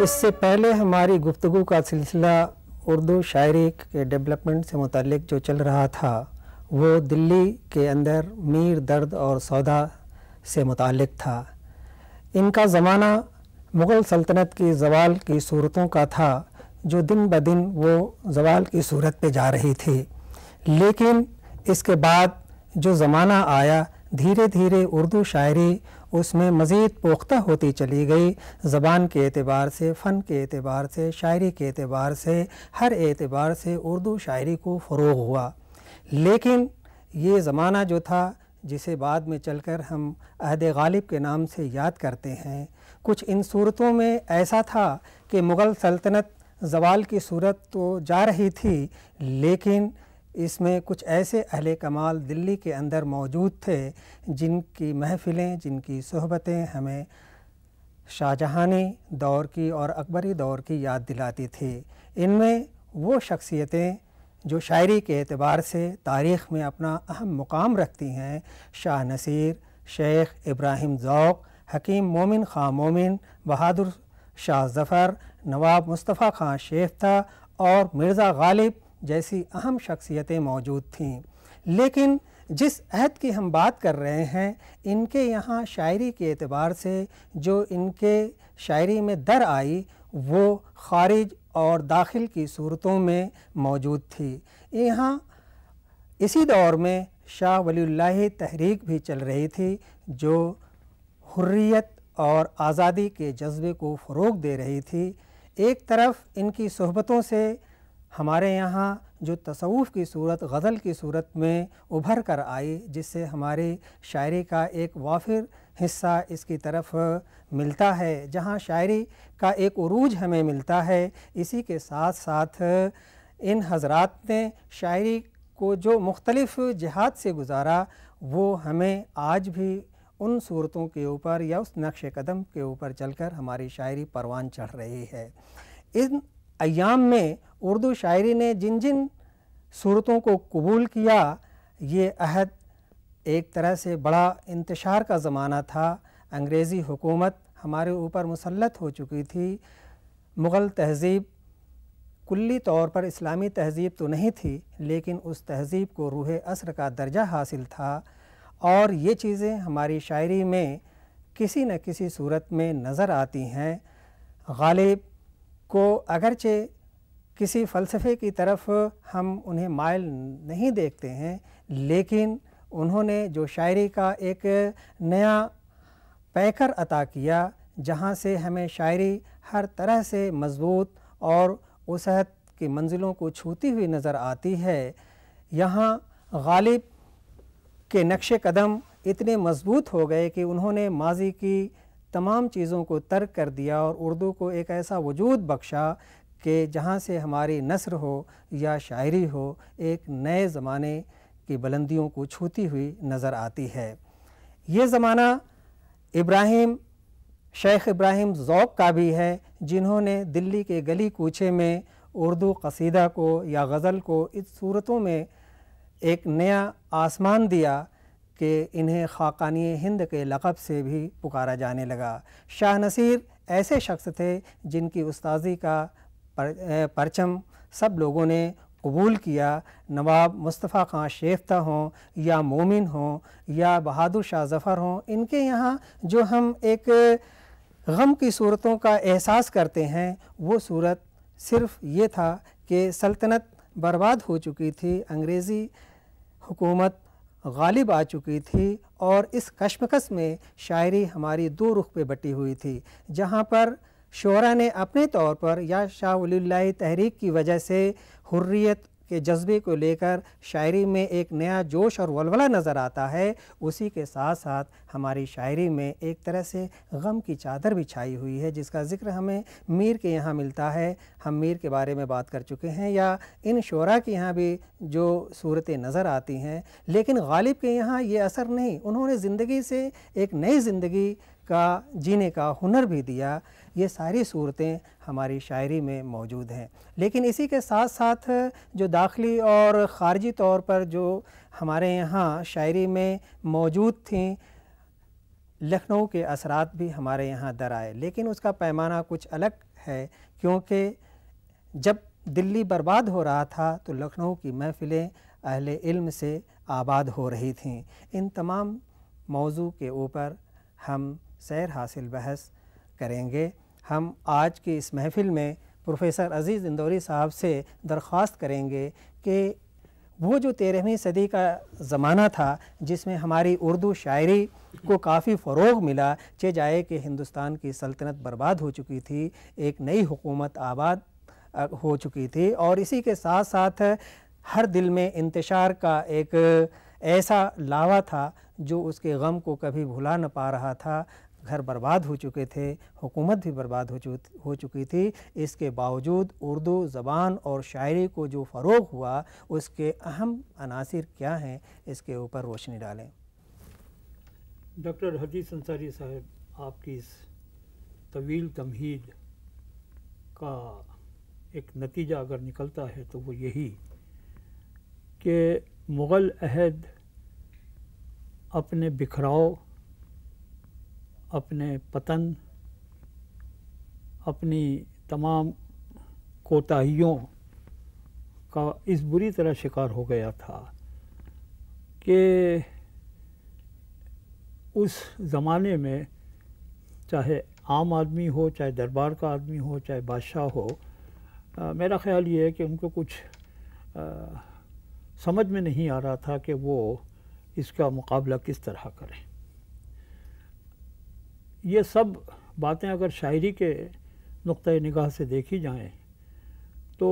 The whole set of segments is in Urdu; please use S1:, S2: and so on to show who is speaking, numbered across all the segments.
S1: اس سے پہلے ہماری گفتگو کا سلسلہ اردو شاعری کے ڈیولپمنٹ سے متعلق جو چل رہا تھا وہ دلی کے اندر میر درد اور سودا سے متعلق تھا۔ ان کا زمانہ مغل سلطنت کی زوال کی صورتوں کا تھا جو دن بدن وہ زوال کی صورت پہ جا رہی تھی، لیکن اس کے بعد جو زمانہ آیا دھیرے دھیرے اردو شاعری اس میں مزید پختہ ہوتی چلی گئی، زبان کے اعتبار سے، فن کے اعتبار سے، شاعری کے اعتبار سے، ہر اعتبار سے اردو شاعری کو فروغ ہوا۔ لیکن یہ زمانہ جو تھا جسے بعد میں چل کر ہم عہد غالب کے نام سے یاد کرتے ہیں، کچھ ان صورتوں میں ایسا تھا کہ مغل سلطنت زوال کی صورت تو جا رہی تھی، لیکن اس میں کچھ ایسے اہل کمال دلی کے اندر موجود تھے جن کی محفلیں، جن کی صحبتیں ہمیں شاہجہانی دور کی اور اکبری دور کی یاد دلاتی تھی۔ ان میں وہ شخصیتیں جو شاعری کے اعتبار سے تاریخ میں اپنا اہم مقام رکھتی ہیں، شاہ نصیر، شیخ ابراہیم ذوق، حکیم مومن خاں مومن، بہادر شاہ ظفر، نواب مصطفیٰ خاں شیفتہ اور مرزا غالب جیسی اہم شخصیتیں موجود تھیں۔ لیکن جس عہد کی ہم بات کر رہے ہیں، ان کے یہاں شاعری کے اعتبار سے جو ان کے شاعری میں در آئی وہ خارج اور داخل کی صورتوں میں موجود تھی۔ یہاں اسی دور میں شاہ ولی اللہ تحریک بھی چل رہی تھی جو حریت اور آزادی کے جذبے کو فروغ دے رہی تھی۔ ایک طرف ان کی صحبتوں سے ہمارے یہاں جو تصوف کی صورت، غزل کی صورت میں ابھر کر آئی، جس سے ہماری شاعری کا ایک وافر حصہ اس کی طرف ملتا ہے، جہاں شاعری کا ایک عروج ہمیں ملتا ہے۔ اسی کے ساتھ ساتھ ان حضرات نے شاعری کو جو مختلف جہات سے گزارا وہ ہمیں آج بھی ان صورتوں کے اوپر یا اس نقش قدم کے اوپر چل کر ہماری شاعری پروان چڑھ رہی ہے۔ ان ایام میں اردو شاعری نے جن جن صورتوں کو قبول کیا، یہ عہد ایک طرح سے بڑا انتشار کا زمانہ تھا۔ انگریزی حکومت ہمارے اوپر مسلط ہو چکی تھی۔ مغل تہذیب کلی طور پر اسلامی تہذیب تو نہیں تھی، لیکن اس تہذیب کو روح عصر کا درجہ حاصل تھا، اور یہ چیزیں ہماری شاعری میں کسی نہ کسی صورت میں نظر آتی ہیں۔ غالب کو اگرچہ کسی فلسفے کی طرف ہم انہیں مائل نہیں دیکھتے ہیں، لیکن انہوں نے جو شاعری کا ایک نیا پیکر عطا کیا، جہاں سے ہمیں شاعری ہر طرح سے مضبوط اور وسعت کی منزلوں کو چھوتی ہوئی نظر آتی ہے۔ یہاں غالب کے نقش قدم اتنے مضبوط ہو گئے کہ انہوں نے ماضی کی تمام چیزوں کو ترک کر دیا اور اردو کو ایک ایسا وجود بخشا کہ جہاں سے ہماری نثر ہو یا شاعری ہو ایک نئے زمانے کی بلندیوں کو چھوتی ہوئی نظر آتی ہے۔ یہ زمانہ شیخ ابراہیم ذوق کا بھی ہے، جنہوں نے دلی کے گلی کوچے میں اردو قصیدہ کو یا غزل کو اس صورتوں میں ایک نیا آسمان دیا کہ انہیں خاقانی ہند کے لقب سے بھی پکارا جانے لگا۔ شاہ نصیر ایسے شخص تھے جن کی استاذی کا پرچم سب لوگوں نے قبول کیا۔ نواب مصطفیٰ خاں شیفتہ ہوں یا مومن ہوں یا بہادر شاہ ظفر ہوں، ان کے یہاں جو ہم ایک غم کی صورتوں کا احساس کرتے ہیں، وہ صورت صرف یہ تھا کہ سلطنت برباد ہو چکی تھی، انگریزی حکومت غالب آ چکی تھی، اور اس کشمکش میں شاعری ہماری دو رخ پہ بٹی ہوئی تھی، جہاں پر شعراء نے اپنے طور پر یا شاہ ولی اللہ تحریک کی وجہ سے حریت کے جذبے کو لے کر شاعری میں ایک نیا جوش اور ولولہ نظر آتا ہے، اسی کے ساتھ ساتھ ہماری شاعری میں ایک طرح سے غم کی چادر بھی چھائی ہوئی ہے، جس کا ذکر ہمیں میر کے یہاں ملتا ہے۔ ہم میر کے بارے میں بات کر چکے ہیں، یا ان شعراء کے یہاں بھی جو صورتیں نظر آتی ہیں، لیکن غالب کے یہاں یہ اثر نہیں۔ انہوں نے زندگی سے ایک نئی زندگی کا جینے کا ہنر بھی دیا۔ یہ ساری صورتیں ہماری شاعری میں موجود ہیں، لیکن اسی کے ساتھ ساتھ جو داخلی اور خارجی طور پر جو ہمارے یہاں شاعری میں موجود تھیں، لکھنؤ کے اثرات بھی ہمارے یہاں در آئے، لیکن اس کا پیمانہ کچھ الگ ہے، کیونکہ جب دلی برباد ہو رہا تھا تو لکھنؤ کی محفلیں اہل علم سے آباد ہو رہی تھیں۔ ان تمام موضوع کے اوپر ہم سیر حاصل بحث کریں گے۔ ہم آج کی اس محفل میں پروفیسر عزیز اندوری صاحب سے درخواست کریں گے کہ وہ جو 13ویں صدی کا زمانہ تھا جس میں ہماری اردو شاعری کو کافی فروغ ملا، چہ جائے کہ ہندوستان کی سلطنت برباد ہو چکی تھی، ایک نئی حکومت آباد ہو چکی تھی، اور اسی کے ساتھ ساتھ ہر دل میں انتشار کا ایک ایسا لاوا تھا جو اس کے غم کو کبھی بھلا نہ پا رہا تھا۔ گھر برباد ہو چکے تھے، حکومت بھی برباد ہو چکی تھی، اس کے باوجود اردو زبان اور شاعری کو جو فروغ ہوا اس کے اہم عناصر کیا ہیں، اس کے اوپر روشنی ڈالیں۔
S2: ڈاکٹر حدیث انصاری صاحب، آپ کی اس طویل تمہید کا ایک نتیجہ اگر نکلتا ہے تو وہ یہی کہ مغل عہد اپنے بکھراؤ، اپنے پتن، اپنی تمام کوتاہیوں کا اس بری طرح شکار ہو گیا تھا کہ اس زمانے میں چاہے عام آدمی ہو، چاہے دربار کا آدمی ہو، چاہے بادشاہ ہو، میرا خیال یہ ہے کہ ان کو کچھ سمجھ میں نہیں آ رہا تھا کہ وہ اس کا مقابلہ کس طرح کریں۔ یہ سب باتیں اگر شاعری کے نقطۂ نگاہ سے دیکھی جائیں تو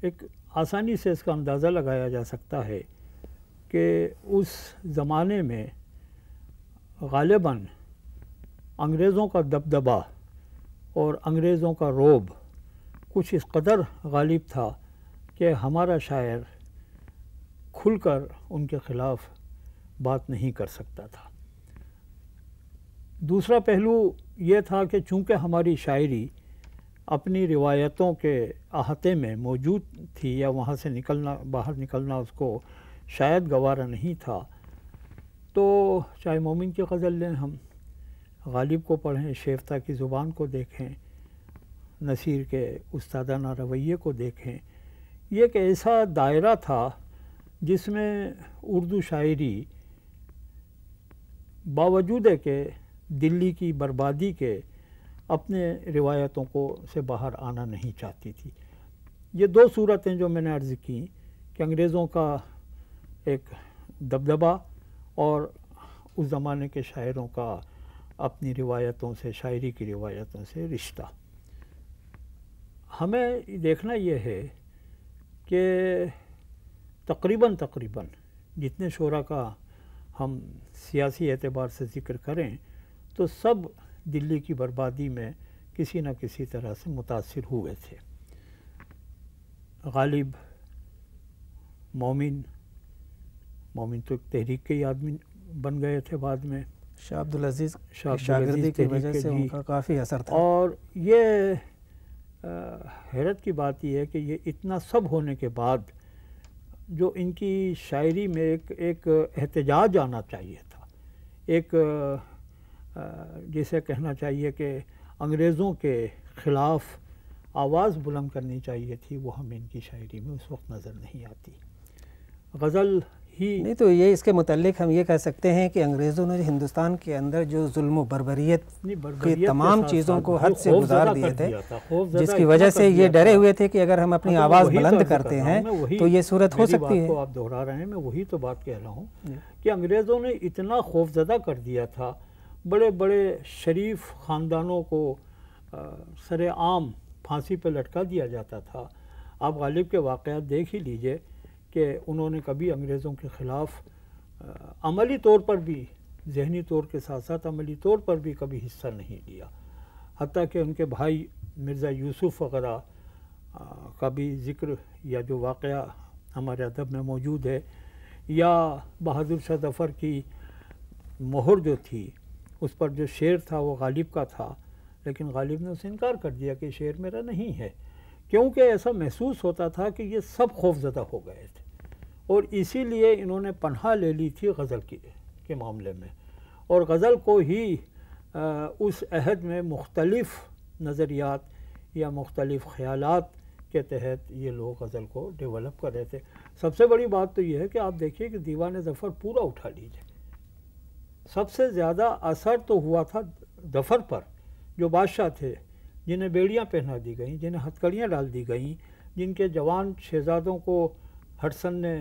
S2: ایک آسانی سے اس کا اندازہ لگایا جا سکتا ہے کہ اس زمانے میں غالباً انگریزوں کا دبدبہ اور انگریزوں کا رعب کچھ اس قدر غالب تھا کہ ہمارا شاعر کھل کر ان کے خلاف بات نہیں کر سکتا تھا۔ دوسرا پہلو یہ تھا کہ چونکہ ہماری شاعری اپنی روایتوں کے احاطے میں موجود تھی یا وہاں سے باہر نکلنا اس کو شاید گوارا نہیں تھا، تو چاہے مومن کی غزل لیں، ہم غالب کو پڑھیں، شیفتہ کی زبان کو دیکھیں، نصیر کے استادانہ رویے کو دیکھیں، یہ ایک ایسا دائرہ تھا جس میں اردو شاعری باوجود ہے کہ دلی کی بربادی کے اپنے روایتوں سے باہر آنا نہیں چاہتی تھی۔ یہ دو صورتیں جو میں نے عرض کی کہ انگریزوں کا ایک دبدبہ اور اس زمانے کے شاعروں کا اپنی روایتوں سے، شاعری کی روایتوں سے رشتہ، ہمیں دیکھنا یہ ہے کہ تقریباً جتنے شعراء کا ہم سیاسی اعتبار سے ذکر کریں تو سب دلی کی بربادی میں کسی نہ کسی طرح سے متاثر ہوئے تھے۔ غالب، مومن تو ایک تحریک کے ہی آدمی بن گئے تھے بعد میں،
S1: شاہ عبدالعزیز شاگردی کی وجہ سے ان کا کافی اثر تھا۔
S2: اور یہ حیرت کی بات یہ ہے کہ یہ اتنا سب ہونے کے بعد جو ان کی شاعری میں ایک احتجاج آنا چاہیے تھا، ایک جسے کہنا چاہیے کہ انگریزوں کے خلاف آواز بلند کرنی چاہیے تھی، وہ ہمیں ان کی شاعری میں اس وقت نظر نہیں آتی۔ غزل ہی
S1: نہیں تو یہ اس کے متعلق ہم یہ کہہ سکتے ہیں کہ انگریزوں نے ہندوستان کے اندر جو ظلم و بربریت کی تمام چیزوں کو حد سے گزار دیے تھے، جس کی وجہ سے یہ ڈرے ہوئے تھے کہ اگر ہم اپنی آواز بلند کرتے ہیں تو یہ صورت ہو سکتی ہے۔
S2: آپ دہرا رہے ہیں، میں وہی تو بات کہہ رہا ہوں کہ انگریزوں نے اتنا خوفزدہ کر دیا تھا، بڑے بڑے شریف خاندانوں کو سر عام پھانسی پہ لٹکا دیا جاتا تھا۔ آپ غالب کے واقعات دیکھ ہی لیجئے کہ انہوں نے کبھی انگریزوں کے خلاف عملی طور پر بھی، ذہنی طور کے ساتھ ساتھ عملی طور پر بھی کبھی حصہ نہیں لیا، حتیٰ کہ ان کے بھائی مرزا یوسف وغیرہ کا بھی ذکر یا جو واقعہ ہمارے ادب میں موجود ہے، یا بہادر شاہ ظفر کی مہر جو تھی اس پر جو شعر تھا وہ غالب کا تھا، لیکن غالب نے اسے انکار کر دیا کہ شعر میرا نہیں ہے، کیونکہ ایسا محسوس ہوتا تھا کہ یہ سب خوفزدہ ہو گئے تھے، اور اسی لیے انہوں نے پناہ لے لی تھی غزل کے معاملے میں، اور غزل کو ہی اس عہد میں مختلف نظریات یا مختلف خیالات کے تحت یہ لوگ غزل کو ڈیولپ کر رہے تھے۔ سب سے بڑی بات تو یہ ہے کہ آپ دیکھیے کہ دیوان ظفر پورا اٹھا لیجیے، سب سے زیادہ اثر تو ہوا تھا ظفر پر، جو بادشاہ تھے جنہیں بیڑیاں پہنا دی گئیں، جنہیں ہتھکڑیاں ڈال دی گئیں، جن کے جوان شہزادوں کو ہڈسن نے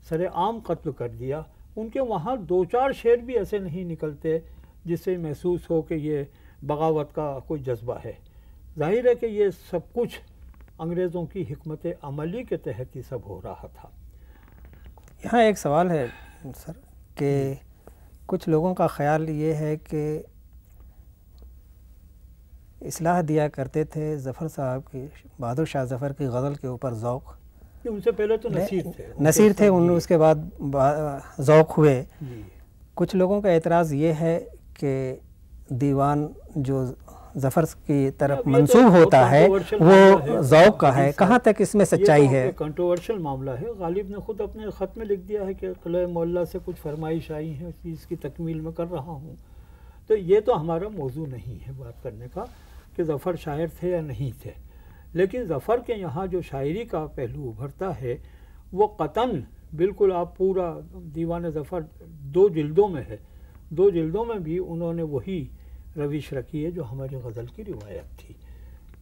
S2: سر عام قتل کر دیا، ان کے وہاں دو چار شعر بھی ایسے نہیں نکلتے جس سے محسوس ہو کہ یہ بغاوت کا کوئی جذبہ ہے۔ ظاہر ہے کہ یہ سب کچھ انگریزوں کی حکمت عملی کے تحت ہی سب ہو رہا تھا۔
S1: یہاں ایک سوال ہے سر کہ کچھ لوگوں کا خیال یہ ہے کہ اصلاح دیا کرتے تھے ظفر صاحب کی، بہادر شاہ ظفر کی غزل کے اوپر ذوق،
S2: ان سے پہلے تو
S1: نصیر تھے، اس کے بعد ذوق ہوئے۔
S2: جی،
S1: کچھ لوگوں کا اعتراض یہ ہے کہ دیوان جو ظفر کی طرف منسوب ہوتا ہے وہ ذوق کا ہے، کہاں تک اس میں سچائی ہے؟
S2: یہ کنٹروورشل معاملہ ہے۔ غالب نے خود اپنے خط میں لکھ دیا ہے کہ قلعہ معلیٰ سے کچھ فرمائش آئی ہیں، اس چیز کی تکمیل میں کر رہا ہوں۔ تو یہ تو ہمارا موضوع نہیں ہے بات کرنے کا کہ ظفر شاعر تھے یا نہیں تھے، لیکن ظفر کے یہاں جو شاعری کا پہلو ابھرتا ہے وہ قطعاً بالکل، آپ پورا دیوان ظفر 2 جلدوں میں ہے، 2 جلدوں میں بھی انہوں نے وہی روش رکھی ہے جو ہماری غزل کی روایت تھی۔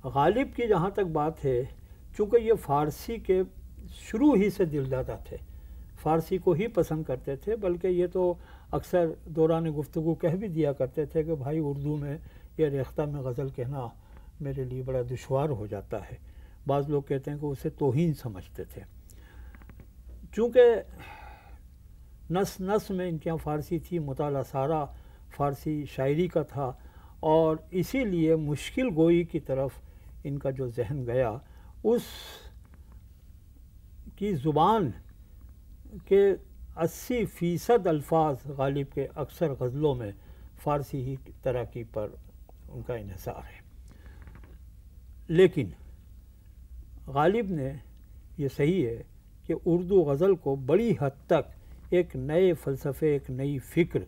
S2: غالب کی جہاں تک بات ہے، چونکہ یہ فارسی کے شروع ہی سے دلدادہ تھے، فارسی کو ہی پسند کرتے تھے، بلکہ یہ تو اکثر دوران گفتگو کہہ بھی دیا کرتے تھے کہ بھائی اردو میں یا ریختہ میں غزل کہنا میرے لیے بڑا دشوار ہو جاتا ہے۔ بعض لوگ کہتے ہیں کہ اسے توہین سمجھتے تھے، چونکہ نس نس میں ان کے یہاں فارسی تھی، مطالعہ سارا فارسی شاعری کا تھا، اور اسی لیے مشکل گوئی کی طرف ان کا جو ذہن گیا، اس کی زبان کے 80% الفاظ غالب کے اکثر غزلوں میں فارسی ہی تراکیب پر ان کا انحصار ہے۔ لیکن غالب نے یہ صحیح ہے کہ اردو غزل کو بڑی حد تک ایک نئے فلسفے، ایک نئی فکر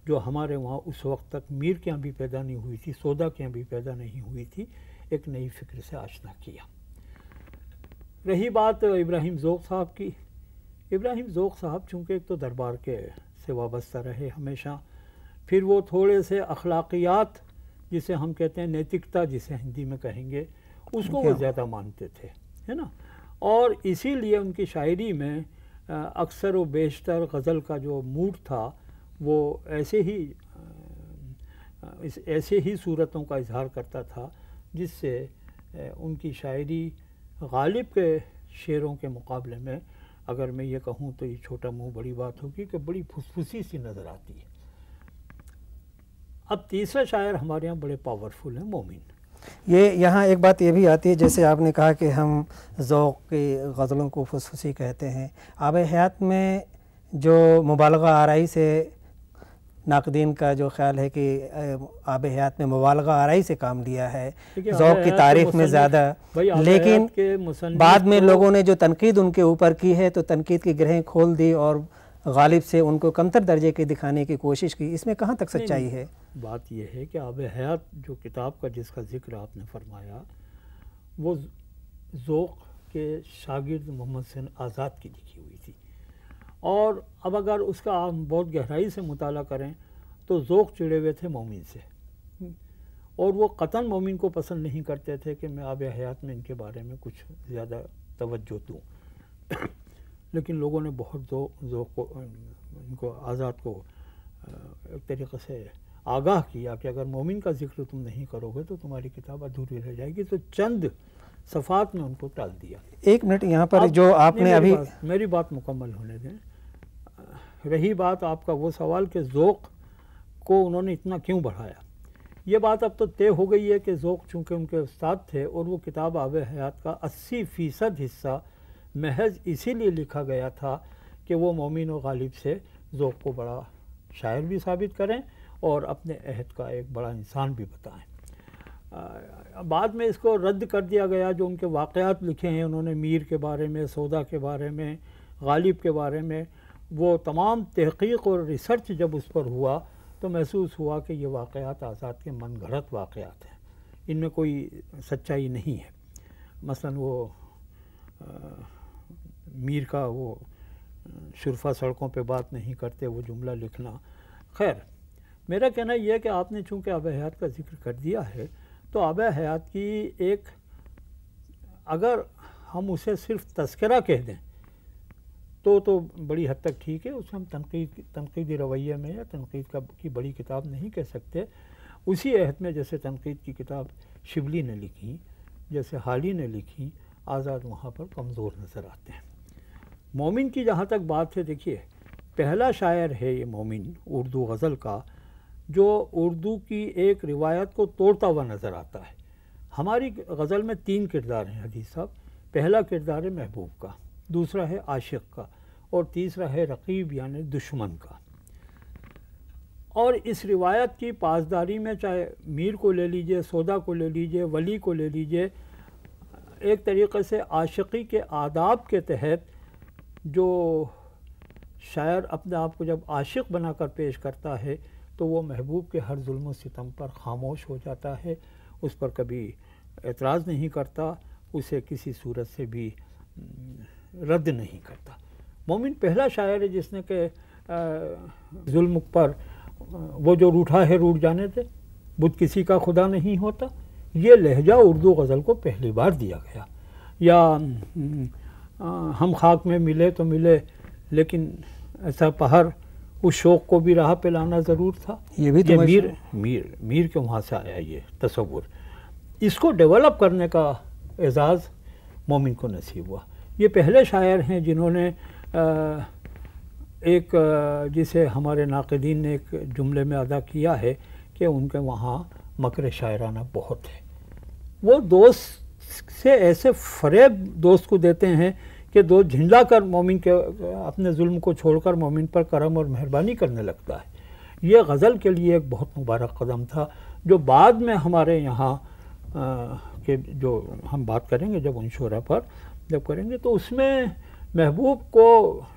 S2: جو ہمارے وہاں اس وقت تک میر کے یہاں بھی پیدا نہیں ہوئی تھی، سودا کے یہاں بھی پیدا نہیں ہوئی تھی، ایک نئی فکر سے آشنا کیا۔ رہی بات ابراہیم ذوق صاحب کی، ابراہیم ذوق صاحب چونکہ ایک تو دربار کے سے وابستہ رہے ہمیشہ، پھر وہ تھوڑے سے اخلاقیات جسے ہم کہتے ہیں نیتکتا جسے ہندی میں کہیں گے، اس کو وہ زیادہ مانتے تھے، ہے نا، اور اسی لیے ان کی شاعری میں اکثر و بیشتر غزل کا جو موڈ تھا وہ ایسے ہی صورتوں کا اظہار کرتا تھا جس سے ان کی شاعری غالب کے شعروں کے مقابلے میں، اگر میں یہ کہوں تو یہ چھوٹا منہ بڑی بات ہوگی کہ بڑی پھسپھسی سی نظر آتی ہے۔ اب تیسرا شاعر ہمارے یہاں بڑے پاورفل ہیں، مومن۔
S1: یہاں ایک بات یہ بھی آتی ہے، جیسے آپ نے کہا کہ ہم ذوق کی غزلوں کو پھسپھسی کہتے ہیں، آب حیات میں جو مبالغہ آرائی سے ناقدین کا جو خیال ہے کہ آب حیات میں مبالغہ آرائی سے کام لیا ہے، ذوق کی تعریف میں زیادہ، لیکن بعد میں لوگوں نے جو تنقید ان کے اوپر کی ہے تو تنقید کی گرہیں کھول دی اور غالب سے ان کو کمتر درجے کے دکھانے کی کوشش کی، اس میں کہاں تک سچائی ہے؟
S2: بات یہ ہے کہ آب حیات جو کتاب کا جس کا ذکر آپ نے فرمایا، وہ ذوق کے شاگرد محمد حسین آزاد کی لکھی ہوئی تھی، اور اب اگر اس کا آپ بہت گہرائی سے مطالعہ کریں تو ذوق چڑے ہوئے تھے مومن سے، اور وہ قطعاً مومن کو پسند نہیں کرتے تھے کہ میں آب حیات میں ان کے بارے میں کچھ زیادہ توجہ دوں، لیکن لوگوں نے بہت ذوق کو، ان کو آزاد کو ایک طریقے سے آگاہ کیا کہ اگر مومن کا ذکر تم نہیں کرو گے تو تمہاری کتاب ادھوری رہ جائے گی، تو چند صفحات میں ان کو ٹال دیا۔
S1: ایک منٹ یہاں پر جو آپ نے ابھی،
S2: میری بات مکمل ہونے دیں۔ رہی بات آپ کا وہ سوال کہ ذوق کو انہوں نے اتنا کیوں بڑھایا، یہ بات اب تو طے ہو گئی ہے کہ ذوق چونکہ ان کے استاد تھے، اور وہ کتاب آب حیات کا 80% حصہ محض اسی لیے لکھا گیا تھا کہ وہ مومن و غالب سے ذوق کو بڑا شاعر بھی ثابت کریں اور اپنے عہد کا ایک بڑا انسان بھی بتائیں۔ بعد میں اس کو رد کر دیا گیا، جو ان کے واقعات لکھے ہیں انہوں نے میر کے بارے میں، سودا کے بارے میں، غالب کے بارے میں، وہ تمام تحقیق اور ریسرچ جب اس پر ہوا تو محسوس ہوا کہ یہ واقعات آزاد کے من گھڑت واقعات ہیں، ان میں کوئی سچائی نہیں ہے۔ مثلا وہ میر کا وہ شرفا سڑکوں پہ بات نہیں کرتے وہ جملہ لکھنا، خیر میرا کہنا یہ ہے کہ آپ نے چونکہ آب حیات کا ذکر کر دیا ہے تو آب حیات کی ایک، اگر ہم اسے صرف تذکرہ کہہ دیں تو بڑی حد تک ٹھیک ہے، اس میں ہم تنقیدی رویے میں یا تنقید کی بڑی کتاب نہیں کہہ سکتے۔ اسی عہد میں جیسے تنقید کی کتاب شبلی نے لکھی، جیسے حالی نے لکھی، آزاد وہاں پر کمزور نظر آتے ہیں۔ مومن کی جہاں تک بات ہے، دیکھیے پہلا شاعر ہے یہ مومن اردو غزل کا جو اردو کی ایک روایت کو توڑتا ہوا نظر آتا ہے۔ ہماری غزل میں 3 کردار ہیں حدیث صاحب، پہلا کردار ہے محبوب کا، دوسرا ہے عاشق کا، اور تیسرا ہے رقیب یعنی دشمن کا۔ اور اس روایت کی پاسداری میں چاہے میر کو لے لیجئے، سودا کو لے لیجئے، ولی کو لے لیجئے، ایک طریقے سے عاشقی کے آداب کے تحت جو شاعر اپنے آپ کو جب عاشق بنا کر پیش کرتا ہے تو وہ محبوب کے ہر ظلم و ستم پر خاموش ہو جاتا ہے، اس پر کبھی اعتراض نہیں کرتا، اسے کسی صورت سے بھی رد نہیں کرتا۔ مومن پہلا شاعر ہے جس نے کہ ظلم پر وہ جو روٹھا ہے روٹ جانے دے، بدھ کسی کا خدا نہیں ہوتا، یہ لہجہ اردو غزل کو پہلی بار دیا گیا۔ یا ہم خاک میں ملے تو ملے لیکن ایسا پہر اس شوق کو بھی راہ پہ لانا ضرور تھا، یہ میر کے وہاں سے آیا یہ تصور۔ اس کو ڈیولپ کرنے کا اعزاز مومن کو نصیب ہوا۔ یہ پہلے شاعر ہیں جنہوں نے ایک جسے ہمارے ناقدین نے ایک جملے میں ادا کیا ہے کہ ان کے وہاں مکر شاعرانہ بہت ہے۔ وہ دوست سے ایسے فریب دوست کو دیتے ہیں کہ دوست جھنڈلا کر مومن کے اپنے ظلم کو چھوڑ کر مومن پر کرم اور مہربانی کرنے لگتا ہے۔ یہ غزل کے لیے ایک بہت مبارک قدم تھا جو بعد میں ہمارے یہاں کہ جو ہم بات کریں گے جب ان شعراء پر جب کریں گے تو اس میں محبوب کو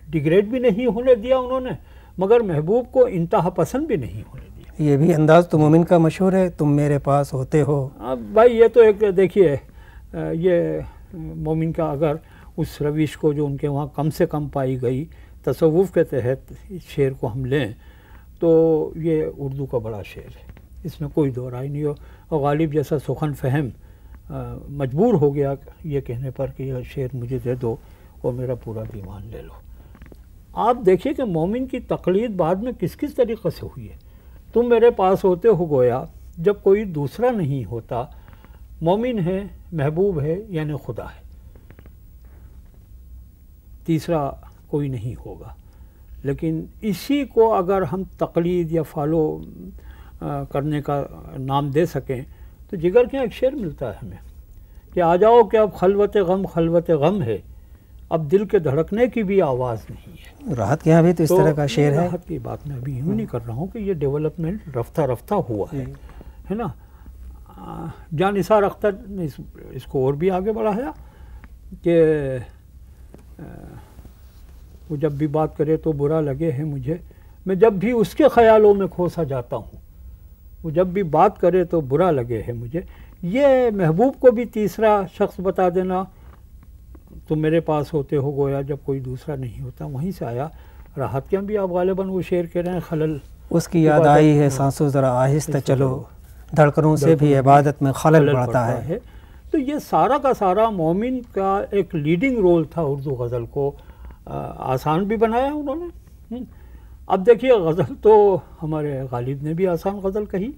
S2: ڈیگریڈ بھی نہیں ہونے دیا انہوں نے، مگر محبوب کو انتہا پسند بھی نہیں ہونے دیا۔
S1: یہ بھی انداز تو مومن کا مشہور ہے، تم میرے پاس ہوتے ہو۔
S2: بھائی یہ تو ایک دیکھیے یہ مومن کا اگر اس روش کو جو ان کے وہاں کم سے کم پائی گئی تصوف کے تحت اس شعر کو ہم لیں تو یہ اردو کا بڑا شعر ہے، اس میں کوئی دو رائے نہیں ہو۔ اور غالب جیسا سخن فہم مجبور ہو گیا یہ کہنے پر کہ یہ شعر مجھے دے دو اور میرا پورا دیوان لے لو۔ آپ دیکھیے کہ مومن کی تقلید بعد میں کس کس طریقے سے ہوئی ہے۔ تم میرے پاس ہوتے ہو گویا جب کوئی دوسرا نہیں ہوتا، مومن ہے، محبوب ہے یعنی خدا ہے، تیسرا کوئی نہیں ہوگا۔ لیکن اسی کو اگر ہم تقلید یا فالو کرنے کا نام دے سکیں تو جگر کے ایک شعر ملتا ہے ہمیں کہ آ جاؤ کہ اب خلوت غم ہے، اب دل کے دھڑکنے کی بھی آواز نہیں ہے۔
S1: راحت کے یہاں بھی تو اس طرح کا شعر ہے۔
S2: راحت کی بات میں ابھی یوں نہیں کر رہا ہوں کہ یہ ڈیولپمنٹ رفتہ رفتہ ہوا ہے نا۔ جاں نثار اختر نے اس کو اور بھی آگے بڑھایا کہ وہ جب بھی بات کرے تو برا لگے ہے مجھے، میں جب بھی اس کے خیالوں میں کھوسا جاتا ہوں، وہ جب بھی بات کرے تو برا لگے ہے مجھے۔ یہ محبوب کو بھی تیسرا شخص بتا دینا، تم میرے پاس ہوتے ہو گویا جب کوئی دوسرا نہیں ہوتا، وہیں سے آیا۔ راحت کے بھی آپ غالباً وہ شعر کہہ رہے ہیں خلل
S1: اس کی یاد آئی ہے سانسوں ذرا آہستہ چلو، دھڑکنوں سے بھی عبادت میں خلل پڑتا ہے۔
S2: تو یہ سارا کا سارا مومن کا ایک لیڈنگ رول تھا اردو غزل کو آسان بھی بنایا انہوں نے۔ اب دیکھیے غزل تو ہمارے غالب نے بھی آسان غزل کہی،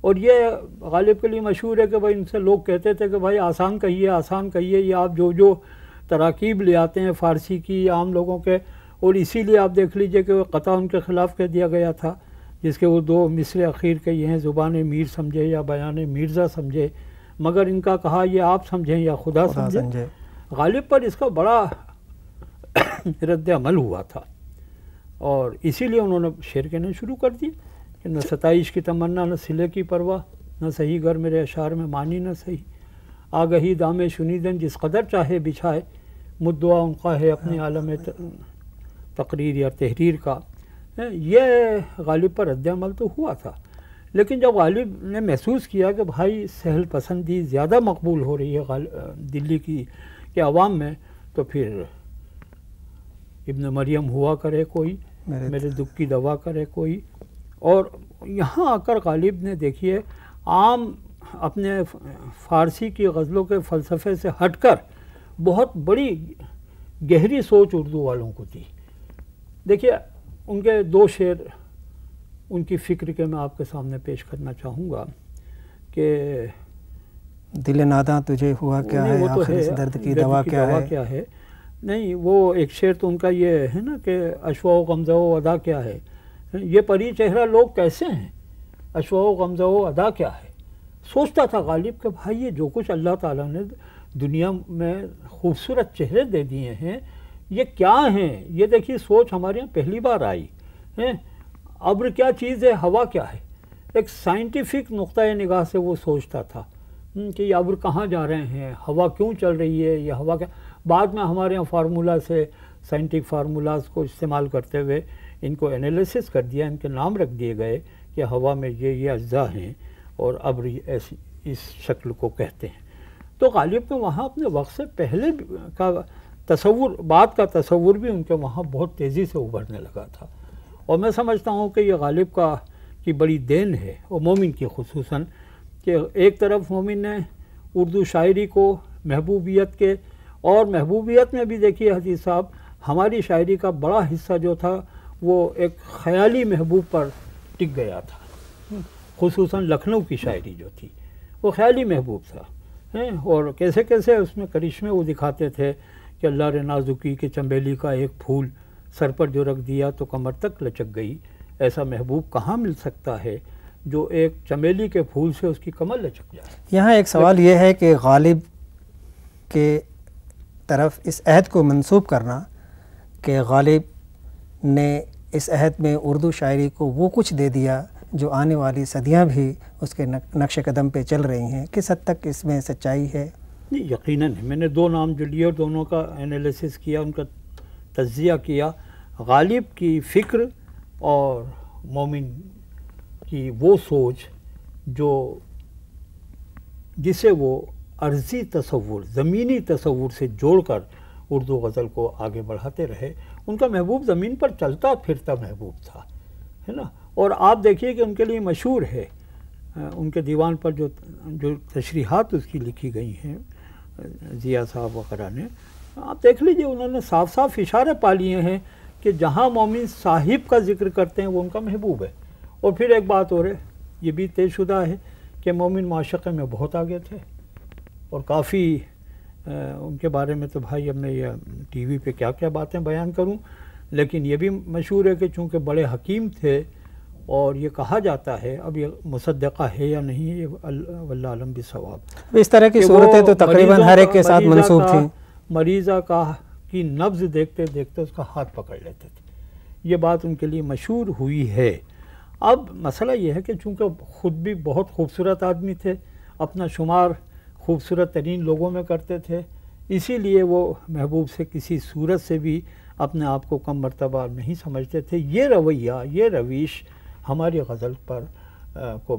S2: اور یہ غالب کے لیے مشہور ہے کہ بھائی ان سے لوگ کہتے تھے کہ بھائی آسان کہیے آسان کہیے، یہ آپ جو تراکیب لے آتے ہیں فارسی کی عام لوگوں کے، اور اسی لیے آپ دیکھ لیجئے کہ وہ قطع ان کے خلاف کہہ دیا گیا تھا، جس کے وہ 2 مصرے اخیر کے یہ ہیں زبان میر سمجھے یا بیان میرزا سمجھے، مگر ان کا کہا یہ آپ سمجھیں یا خدا سمجھے۔ غالب پر اس کا بڑا رد عمل ہوا تھا، اور اسی لیے انہوں نے شعر کہنے شروع کر دیے کہ نہ ستائش کی تمنا نہ صلے کی پرواہ، نہ صحیح گر میرے اشعار میں مانی نہ صحیح، آگہی دام شنیدن جس قدر چاہے بچھائے، مدعا ان کا ہے اپنے عالم تقریر یا تحریر کا۔ یہ غالب پر رد عمل تو ہوا تھا، لیکن جب غالب نے محسوس کیا کہ بھائی سہل پسندی زیادہ مقبول ہو رہی ہے دلی کی کے عوام میں، تو پھر ابن مریم ہوا کرے کوئی، میرے دکھ کی دوا کرے کوئی. اور یہاں آ کر غالب نے دیکھیے عام اپنے فارسی کی غزلوں کے فلسفے سے ہٹ کر بہت بڑی گہری سوچ اردو والوں کو دی. دیکھیے ان کے 2 شعر ان کی فکر کے میں آپ کے سامنے پیش کرنا چاہوں گا کہ
S1: دل ناداں تجھے ہوا کیا ہے، آخر اس درد کی دوا کیا ہے.
S2: نہیں، وہ ایک شعر تو ان کا یہ ہے نا کہ اشوا و غمزہ و ادا کیا ہے، یہ پری چہرہ لوگ کیسے ہیں، اشوا و غمزہ و ادا کیا ہے. سوچتا تھا غالب کہ بھائی یہ جو کچھ اللہ تعالیٰ نے دنیا میں خوبصورت چہرے دے دیے ہیں یہ کیا ہیں. یہ دیکھیے سوچ ہمارے یہاں پہلی بار آئی ہے. ابر کیا چیز ہے، ہوا کیا ہے. ایک سائنٹیفک نقطۂ نگاہ سے وہ سوچتا تھا کہ یہ ابر کہاں جا رہے ہیں، ہوا کیوں چل رہی ہے، یہ ہوا کیا. بعد میں ہمارے یہاں فارمولا سے سائنٹیفک فارمولاز کو استعمال کرتے ہوئے ان کو انالیسس کر دیا، ان کے نام رکھ دیے گئے کہ ہوا میں یہ اجزاء ہیں اور ابر ایسی اس شکل کو کہتے ہیں. تو غالب کے وہاں اپنے وقت سے پہلے کا تصور، بات کا تصور بھی ان کے وہاں بہت تیزی سے ابھرنے لگا تھا. اور میں سمجھتا ہوں کہ یہ غالب کی بڑی دین ہے، اور مومن کی خصوصاً، کہ ایک طرف مومن نے اردو شاعری کو محبوبیت کے، اور محبوبیت میں بھی دیکھیے حدیث صاحب ہماری شاعری کا بڑا حصہ جو تھا وہ ایک خیالی محبوب پر ٹک گیا تھا. خصوصاً لکھنؤ کی شاعری جو تھی وہ خیالی محبوب تھا. اور کیسے کیسے اس میں کرشمے وہ دکھاتے تھے کہ اللہ رے نازکی کے چنبیلی کا ایک پھول سر پر جو رکھ دیا تو کمر تک لچک گئی. ایسا محبوب کہاں مل سکتا ہے جو ایک چمیلی کے پھول سے اس کی کمر لچک جائے.
S1: یہاں ایک سوال یہ ہے کہ غالب کے طرف اس عہد کو منسوب کرنا کہ غالب نے اس عہد میں اردو شاعری کو وہ کچھ دے دیا جو آنے والی صدیاں بھی اس کے نقش قدم پہ چل رہی ہیں، کس حد تک اس میں سچائی ہے؟
S2: نہیں، یقیناً میں نے 2 نام جو لیے اور دونوں کا انالیسس کیا، ان کا تجزیہ کیا. غالب کی فکر اور مومن کی وہ سوچ جسے وہ عرضی تصور، زمینی تصور سے جوڑ کر اردو غزل کو آگے بڑھاتے رہے. ان کا محبوب زمین پر چلتا پھرتا محبوب تھا، ہے نا. اور آپ دیکھیے کہ ان کے لیے مشہور ہے ان کے دیوان پر جو تشریحات اس کی لکھی گئی ہیں ضیاء صاحب وغیرہ نے. آپ دیکھ لیجئے انہوں نے صاف صاف اشارے پا لیے ہیں کہ جہاں مومن صاحب کا ذکر کرتے ہیں وہ ان کا محبوب ہے. اور پھر ایک بات اور ہے، یہ بھی طے شدہ ہے کہ مومن معاشقے میں بہت آگے تھے، اور کافی ان کے بارے میں تو بھائی اب میں یہ ٹی وی پہ کیا کیا باتیں بیان کروں. لیکن یہ بھی مشہور ہے کہ چونکہ بڑے حکیم تھے، اور یہ کہا جاتا ہے، اب یہ مصدقہ ہے یا نہیں یہ واللہ علم بالصواب،
S1: اس طرح کی صورتیں تو تقریباً ہر ایک کے ساتھ منسوب تھیں.
S2: مریضہ کی نبض دیکھتے دیکھتے اس کا ہاتھ پکڑ لیتے تھے. یہ بات ان کے لیے مشہور ہوئی ہے. اب مسئلہ یہ ہے کہ چونکہ خود بھی بہت خوبصورت آدمی تھے، اپنا شمار خوبصورت ترین لوگوں میں کرتے تھے، اسی لیے وہ محبوب سے کسی صورت سے بھی اپنے آپ کو کم مرتبہ نہیں سمجھتے تھے. یہ رویہ، یہ رویش ہماری غزل پر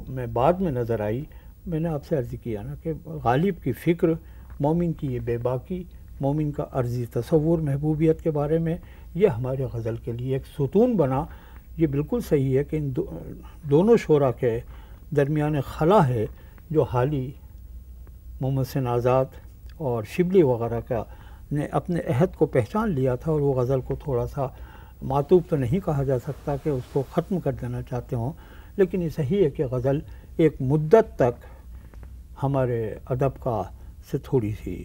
S2: میں بعد میں نظر آئی. میں نے آپ سے عرض کیا نا کہ غالب کی فکر، مومن کی یہ بے باکی، مومن کا عرضی تصور محبوبیت کے بارے میں، یہ ہمارے غزل کے لیے ایک ستون بنا. یہ بالکل صحیح ہے کہ ان دونوں شعراء کے درمیان خلا ہے جو حالی محمد حسین آزاد اور شبلی وغیرہ کا نے اپنے عہد کو پہچان لیا تھا، اور وہ غزل کو تھوڑا سا معطوب تو نہیں کہا جا سکتا کہ اس کو ختم کر دینا چاہتے ہوں، لیکن یہ صحیح ہے کہ غزل ایک مدت تک ہمارے ادب کا سے تھوڑی سی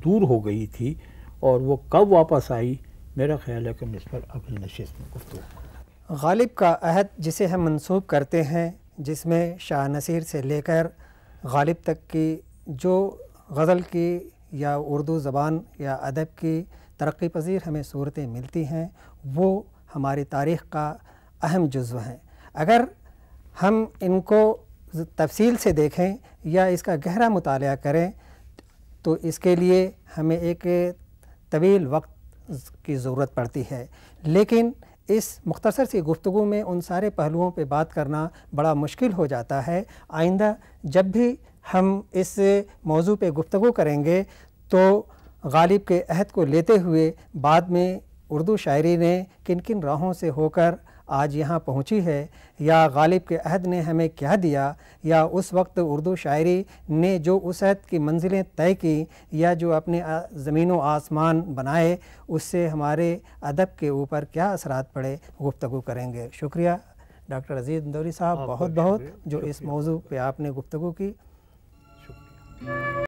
S2: دور ہو گئی تھی، اور وہ کب واپس آئی میرا خیال ہے کہ ہم اس پر اگلی نشست میں گفتگو.
S1: غالب کا عہد جسے ہم منسوب کرتے ہیں، جس میں شاہ نصیر سے لے کر غالب تک کی جو غزل کی یا اردو زبان یا ادب کی ترقی پذیر ہمیں صورتیں ملتی ہیں، وہ ہماری تاریخ کا اہم جزو ہیں. اگر ہم ان کو تفصیل سے دیکھیں یا اس کا گہرا مطالعہ کریں تو اس کے لیے ہمیں ایک طویل وقت کی ضرورت پڑتی ہے. لیکن اس مختصر سی گفتگو میں ان سارے پہلوؤں پہ بات کرنا بڑا مشکل ہو جاتا ہے۔ آئندہ جب بھی ہم اس موضوع پہ گفتگو کریں گے تو غالب کے عہد کو لیتے ہوئے بعد میں اردو شاعری نے کن کن راہوں سے ہو کر آج یہاں پہنچی ہے، یا غالب کے عہد نے ہمیں کیا دیا، یا اس وقت اردو شاعری نے جو اس عہد کی منزلیں طے کی یا جو اپنے زمین و آسمان بنائے، اس سے ہمارے ادب کے اوپر کیا اثرات پڑے، گفتگو کریں گے۔ شکریہ ڈاکٹر عزیز اندوری صاحب، بہت بہت جو اس موضوع پہ آپ نے گفتگو کی۔
S2: شکریہ۔